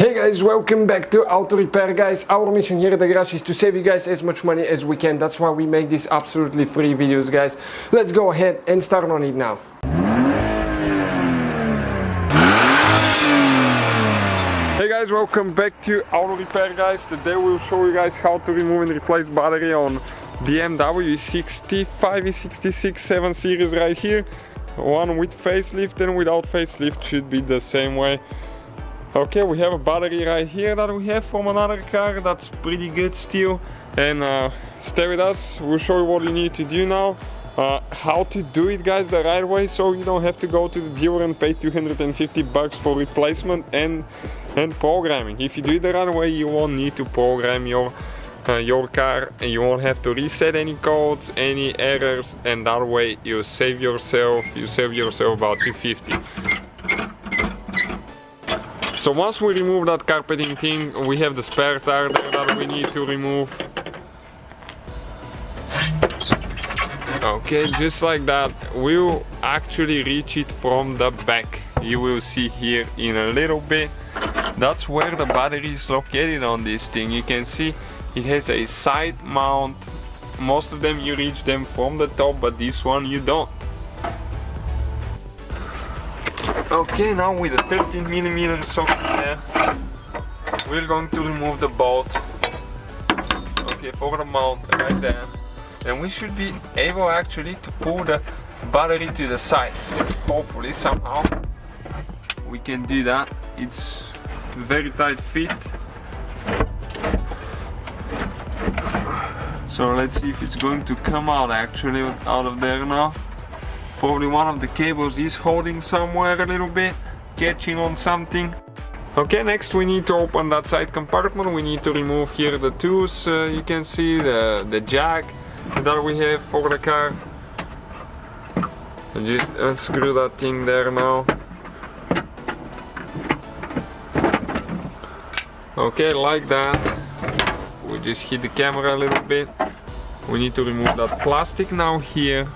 Hey guys, welcome back to Auto Repair guys. Our mission here at the garage is to save you guys as much money as we can. That's why we make these absolutely free videos guys. Let's go ahead and start on it now. Hey guys, welcome back to Auto Repair guys. Today we'll show you guys how to remove and replace battery on BMW E65, E66 7 Series right here. One with facelift and without facelift should be the same way. Okay, we have a battery right here that we have from another car that's pretty good still. And stay with us, we'll show you what you need to do now. How to do it guys the right way, so you don't have to go to the dealer and pay 250 bucks for replacement and programming. If you do it the right way, you won't need to program your car, and you won't have to reset any codes, any errors, and that way you save yourself about 250. So once we remove that carpeting thing, we have the spare tire there that we need to remove. Okay, just like that, we'll actually reach it from the back. You will see here in a little bit. That's where the battery is located on this thing. You can see it has a side mount. Most of them you reach them from the top, but this one you don't. Okay, now with a 13mm socket there, we're going to remove the bolt. Okay, for the mount right there. And we should be able actually to pull the battery to the side. Hopefully somehow we can do that. It's very tight fit. So let's see if it's going to come out actually out of there now. Probably one of the cables is holding somewhere a little bit, catching on something. Okay, next we need to open that side compartment. We need to remove here the tools. You can see the jack that we have for the car. And just unscrew that thing there now. Okay, like that. We just hit the camera a little bit. We need to remove that plastic now here.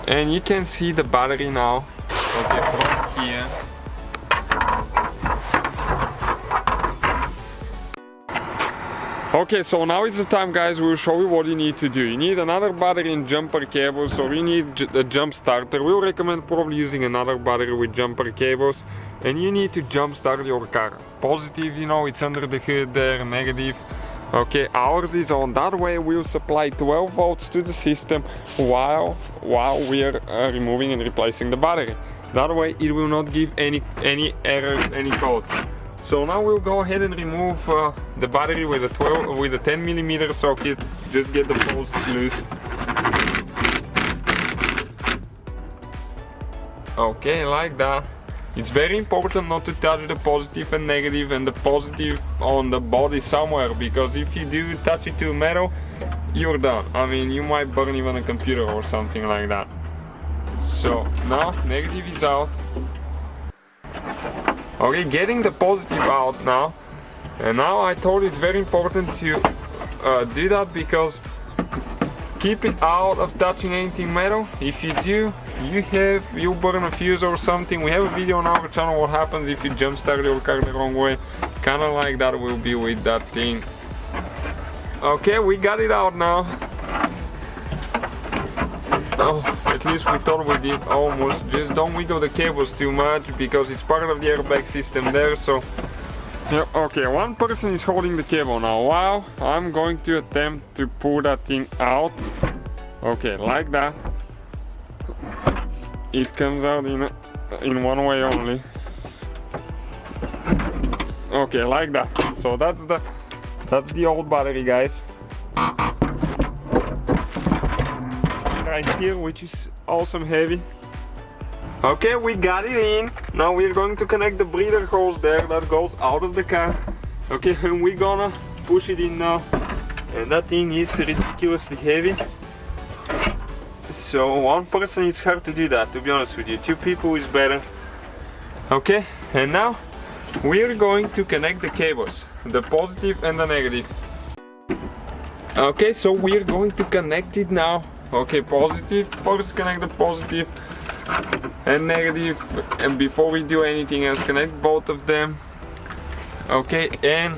And you can see the battery now. Okay, from here. Okay, so now is the time guys, we'll show you what you need to do. You need another battery and jumper cables, or you need a jump starter. We'll recommend probably using another battery with jumper cables. And you need to jump start your car. Positive, you know, it's under the hood there, negative. Okay, ours is on. That way we'll supply 12 volts to the system while we're removing and replacing the battery. That way it will not give any errors, any codes. So now we'll go ahead and remove the battery with a 10mm socket. Just get the poles loose. Okay, like that. It's very important not to touch the positive and negative, and the positive on the body somewhere, because if you do touch it to metal, you're done. I mean, you might burn even a computer or something like that. So now negative is out. Okay, getting the positive out now. And now I told you it's very important to do that, because keep it out of touching anything metal. If you do, you burn a fuse or something. We have a video on our channel what happens if you jump start your car the wrong way. Kinda like that will be with that thing. Okay, we got it out now. Oh, at least we thought we did almost. Just don't wiggle the cables too much, because it's part of the airbag system there. So yeah, okay, one person is holding the cable now. Wow, I'm going to attempt to pull that thing out. Okay, like that. It comes out in one way only. Okay, like that. So that's the old battery, guys. Right here, which is awesome heavy. Okay, we got it in. Now we're going to connect the breather hose there that goes out of the car. Okay, and we're gonna push it in now. And that thing is ridiculously heavy. So one person, it's hard to do that, to be honest with you. Two people is better. Okay, and now we're going to connect the cables, the positive and the negative. Okay, so we're going to connect it now. Okay, positive, first connect the positive and negative, and before we do anything else, connect both of them. Okay, and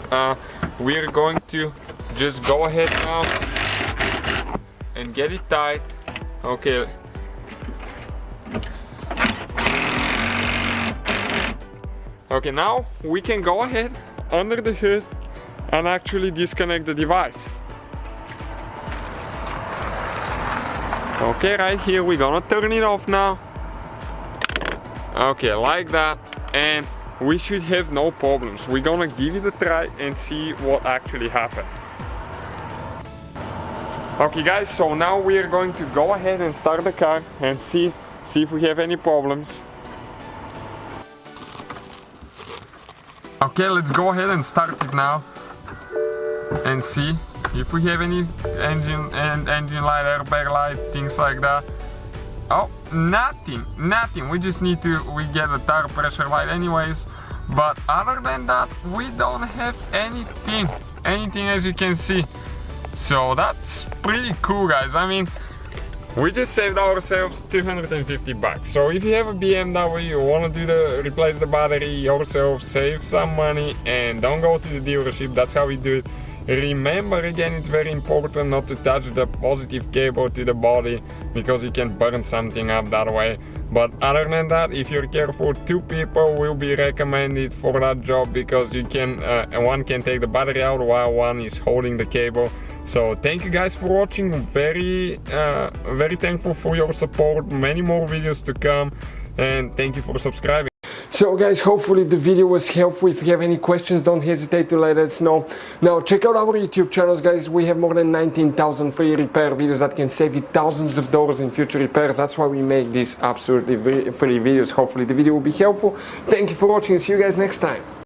we're going to just go ahead now and get it tight. Okay. Okay, now we can go ahead under the hood and actually disconnect the device. Okay, right here we're gonna turn it off now. Okay, like that, and we should have no problems. We're gonna give it a try and see what actually happened. Okay guys, so now we are going to go ahead and start the car and see if we have any problems. Okay, let's go ahead and start it now and see if we have any engine light, airbag light, things like that. Oh, nothing. We just need to, we get a tire pressure light anyways. But other than that, we don't have anything as you can see. So that's pretty cool, guys. I mean, we just saved ourselves 250 bucks. So if you have a BMW, you want to replace the battery yourself, save some money and don't go to the dealership. That's how we do it. Remember, again, it's very important not to touch the positive cable to the body because you can burn something up that way. But other than that, if you're careful, 2 people will be recommended for that job because you can, one can take the battery out while one is holding the cable. So thank you guys for watching. Very thankful for your support. Many more videos to come, and thank you for subscribing. So guys, hopefully the video was helpful. If you have any questions, don't hesitate to let us know. Now check out our YouTube channels, guys. We have more than 19,000 free repair videos that can save you thousands of dollars in future repairs. That's why we make these absolutely free videos. Hopefully the video will be helpful. Thank you for watching and see you guys next time.